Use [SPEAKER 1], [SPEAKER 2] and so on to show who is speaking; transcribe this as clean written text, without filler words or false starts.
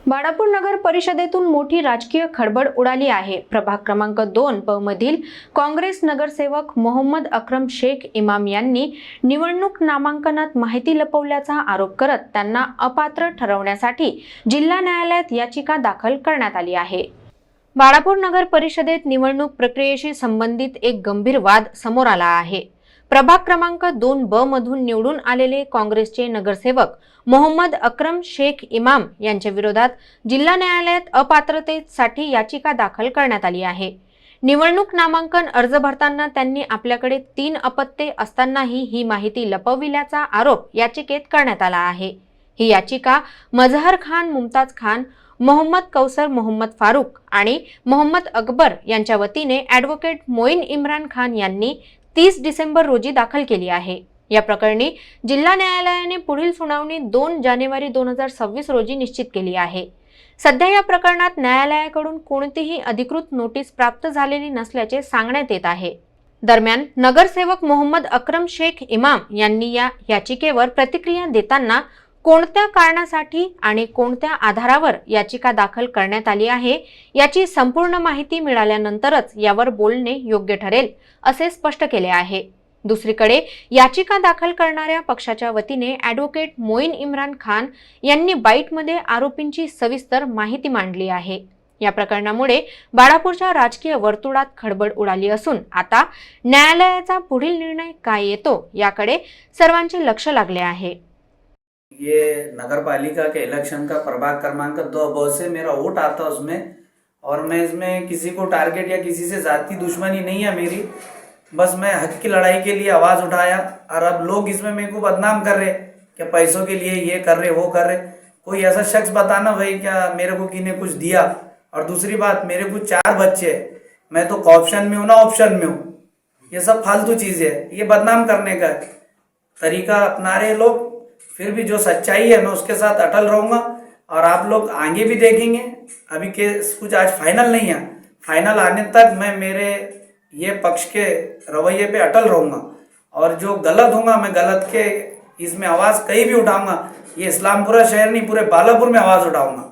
[SPEAKER 1] बाळापूर नगर परिषदेतून मोठी राजकीय खळबळ उडाली आहे। प्रभाग क्रमांक 2 ब मधील काँग्रेस नगरसेवक मोहम्मद अक्रम शेख इमाम यांनी निवडणूक नामांकनात माहिती लपवल्याचा आरोप करत त्यांना अपात्र ठरवण्यासाठी जिल्हा न्यायालयात याचिका दाखल करण्यात आली आहे। बाळापूर नगर परिषदेत निवडणूक प्रक्रियेशी संबंधित एक गंभीर वाद समोर आला आहे। प्रभाग क्रमांक 2 ब मधून निवडून आलेले काँग्रेसचे नगरसेवक मोहम्मद अक्रम शेख इमाम यांच्या विरोधात जिल्हा न्यायालयात अपात्रतेसाठी याचिका दाखल करण्यात आली आहे। निवडणूक नामांकन अर्ज भरताना त्यांनी आपल्याकडे 3 अपत्ये असतानाही ही माहिती लपविल्याचा आरोप याचिकेत करण्यात आला आहे। ही याचिका मजहर खान मुमताज खान, मोहम्मद कौसर मोहम्मद फारूक आणि मोहम्मद अकबर यांच्या वतीने ॲडव्होकेट मोईन इम्रान खान यांनी 30 डिसेंबर रोजी दाखल केली आहे। या प्रकरणी जिल्हा न्यायालयाने पुढील सुनावणी 2 जानेवारी 2026 रोजी निश्चित केली आहे। सध्या या प्रकरणात न्यायालयाकडून कोणतीही अधिकृत नोटीस प्राप्त झालेली नसल्याचे सांगण्यात येत आहे। दरम्यान नगरसेवक मोहम्मद अक्रम शेख इमाम यांनी या याचिकेवर प्रतिक्रिया देताना कोणत्या कारणासाठी आणि कोणत्या आधारावर याचिका दाखल करण्यात आली आहे याची संपूर्ण माहिती मिळाल्यानंतरच यावर बोलणे योग्य ठरेल असे स्पष्ट केले आहे। दुसरीकडे याचिका दाखल करणाऱ्या पक्षाच्या वतीने ॲडव्होकेट मोईन इम्रान खान यांनी बाईटमध्ये आरोपींची सविस्तर माहिती मांडली आहे। या प्रकरणामुळे बाळापूरच्या राजकीय वर्तुळात खळबळ उडाली असून आता न्यायालयाचा पुढील निर्णय काय येतो याकडे सर्वांचे लक्ष लागले आहे।
[SPEAKER 2] ये नगर पालिका के इलेक्शन का प्रभाग क्रमांक 2 ब से मेरा वोट आता उसमें, और मैं इसमें किसी को टारगेट या किसी से जाती दुश्मनी नहीं है मेरी, बस मैं हक की लड़ाई के लिए आवाज उठाया। और अब लोग इसमें मेरे को बदनाम कर रहे कि पैसों के लिए ये कर रहे वो कर रहे। कोई ऐसा शख्स बताना भाई क्या मेरे को किने कुछ दिया। और दूसरी बात, मेरे को 4 बच्चे, मैं तो ऑप्शन में हूँ ना ऑप्शन में हूँ। ये सब फालतू चीज है, ये बदनाम करने का तरीका अपना रहे लोग। फिर भी जो सच्चाई है मैं उसके साथ अटल रहूंगा, और आप लोग आगे भी देखेंगे। अभी केस कुछ आज फाइनल नहीं है, फाइनल आने तक मैं मेरे ये पक्ष के रवैये पे अटल रहूंगा, और जो गलत होगा मैं गलत के इसमें आवाज कहीं भी उठाऊंगा। ये इस्लामपुरा शहर नहीं, पूरे बालापुर में आवाज उठाऊंगा।